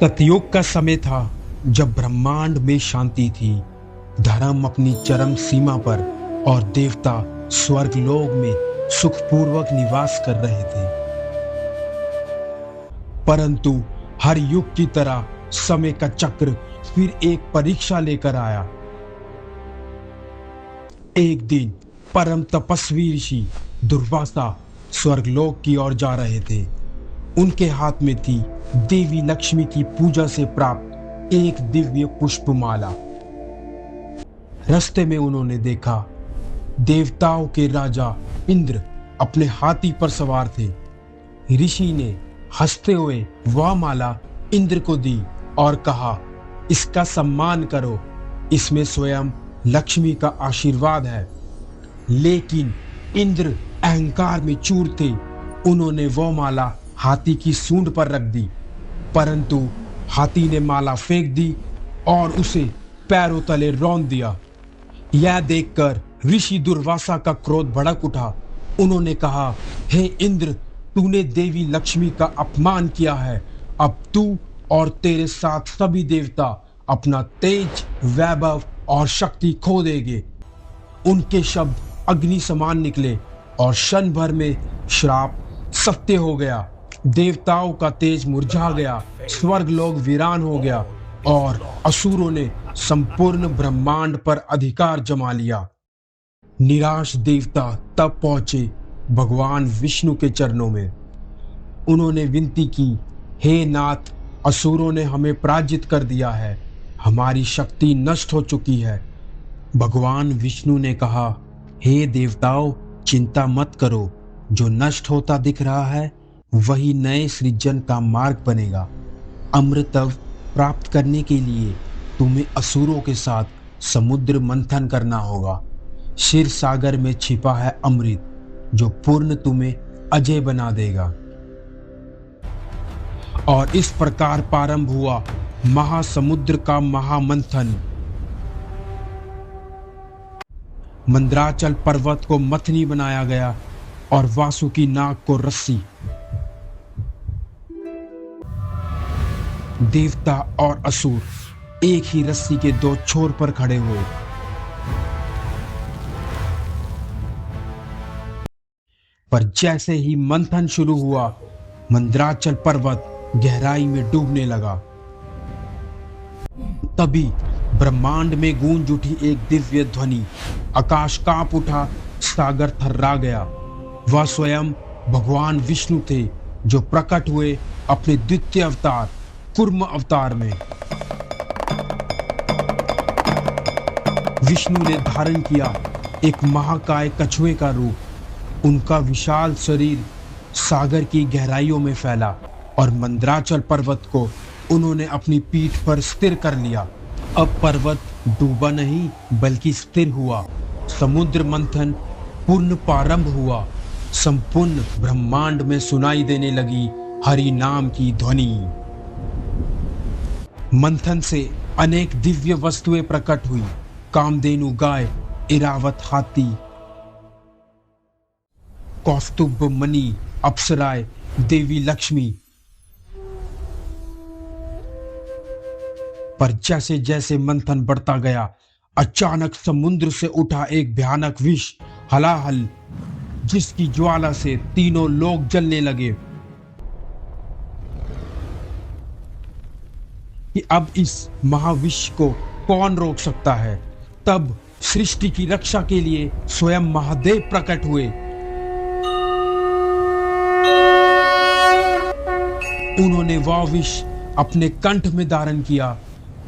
सतयुग का समय था जब ब्रह्मांड में शांति थी, धर्म अपनी चरम सीमा पर और देवता स्वर्गलोक में सुखपूर्वक निवास कर रहे थे। परंतु हर युग की तरह समय का चक्र फिर एक परीक्षा लेकर आया। एक दिन परम तपस्वी ऋषि दुर्वासा स्वर्गलोक की ओर जा रहे थे। उनके हाथ में थी देवी लक्ष्मी की पूजा से प्राप्त एक दिव्य पुष्पमाला। रास्ते में उन्होंने देखा देवताओं के राजा इंद्र अपने हाथी पर सवार थे। ऋषि ने हंसते हुए वह माला इंद्र को दी और कहा, इसका सम्मान करो, इसमें स्वयं लक्ष्मी का आशीर्वाद है। लेकिन इंद्र अहंकार में चूर थे। उन्होंने वह माला हाथी की सूंड पर रख दी, परंतु हाथी ने माला फेंक दी और उसे पैरों तले रौंद दिया। यह देखकर ऋषि दुर्वासा का क्रोध भड़क उठा। उन्होंने कहा, हे इंद्र, तूने देवी लक्ष्मी का अपमान किया है। अब तू और तेरे साथ सभी देवता अपना तेज, वैभव और शक्ति खो देंगे। उनके शब्द अग्नि समान निकले और क्षण भर में श्राप सत्य हो गया। देवताओं का तेज मुरझा गया, स्वर्गलोक वीरान हो गया और असुरों ने संपूर्ण ब्रह्मांड पर अधिकार जमा लिया। निराश देवता तब पहुंचे भगवान विष्णु के चरणों में। उन्होंने विनती की, हे नाथ, असुरों ने हमें पराजित कर दिया है, हमारी शक्ति नष्ट हो चुकी है। भगवान विष्णु ने कहा, हे देवताओं, चिंता मत करो, जो नष्ट होता दिख रहा है वही नए सृजन का मार्ग बनेगा। अमृतत्व प्राप्त करने के लिए तुम्हें असुरों के साथ समुद्र मंथन करना होगा। क्षीर सागर में छिपा है अमृत, जो पूर्ण तुम्हें अजय बना देगा। और इस प्रकार प्रारंभ हुआ महासमुद्र का महामंथन। मंदराचल पर्वत को मथनी बनाया गया और वासुकी नाग को रस्सी। देवता और असुर एक ही रस्सी के दो छोर पर खड़े हुए। पर जैसे ही मंथन शुरू हुआ, मंदराचल पर्वत गहराई में डूबने लगा। तभी ब्रह्मांड में गूंज उठी एक दिव्य ध्वनि। आकाश कांप उठा, सागर थर्रा गया। वह स्वयं भगवान विष्णु थे, जो प्रकट हुए अपने द्वितीय अवतार कूर्म अवतार में। विष्णु ने धारण किया एक महाकाय कछुए का रूप। उनका विशाल शरीर सागर की गहराइयों में फैला और मंदराचल पर्वत को उन्होंने अपनी पीठ पर स्थिर कर लिया। अब पर्वत डूबा नहीं बल्कि स्थिर हुआ। समुद्र मंथन पूर्ण प्रारंभ हुआ। संपूर्ण ब्रह्मांड में सुनाई देने लगी हरि नाम की ध्वनि। मंथन से अनेक दिव्य वस्तुएं प्रकट हुई। कामधेनु गाय, इरावत हाथी, कौस्तुभ मणि, अप्सराएं, देवी लक्ष्मी। पर जैसे जैसे मंथन बढ़ता गया, अचानक समुद्र से उठा एक भयानक विष हलाहल, जिसकी ज्वाला से तीनों लोग जलने लगे। कि अब इस महाविष को कौन रोक सकता है। तब सृष्टि की रक्षा के लिए स्वयं महादेव प्रकट हुए। उन्होंने वह विष अपने कंठ में धारण किया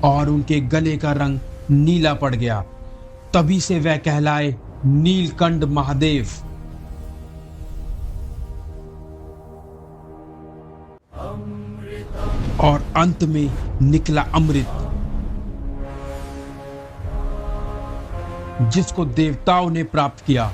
और उनके गले का रंग नीला पड़ गया। तभी से वह कहलाए नीलकंठ महादेव। और अंत में निकला अमृत, जिसको देवताओं ने प्राप्त किया।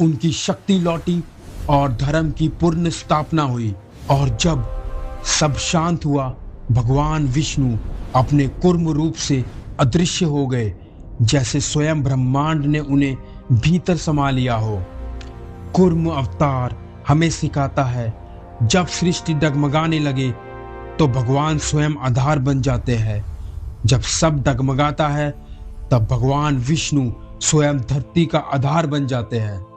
उनकी शक्ति लौटी और धर्म की पूर्ण स्थापना हुई। और जब सब शांत हुआ, भगवान विष्णु अपने कूर्म रूप से अदृश्य हो गए, जैसे स्वयं ब्रह्मांड ने उन्हें भीतर समा लिया हो। कूर्म अवतार हमें सिखाता है, जब सृष्टि डगमगाने लगे तो भगवान स्वयं आधार बन जाते हैं। जब सब डगमगाता है तब भगवान विष्णु स्वयं धरती का आधार बन जाते हैं।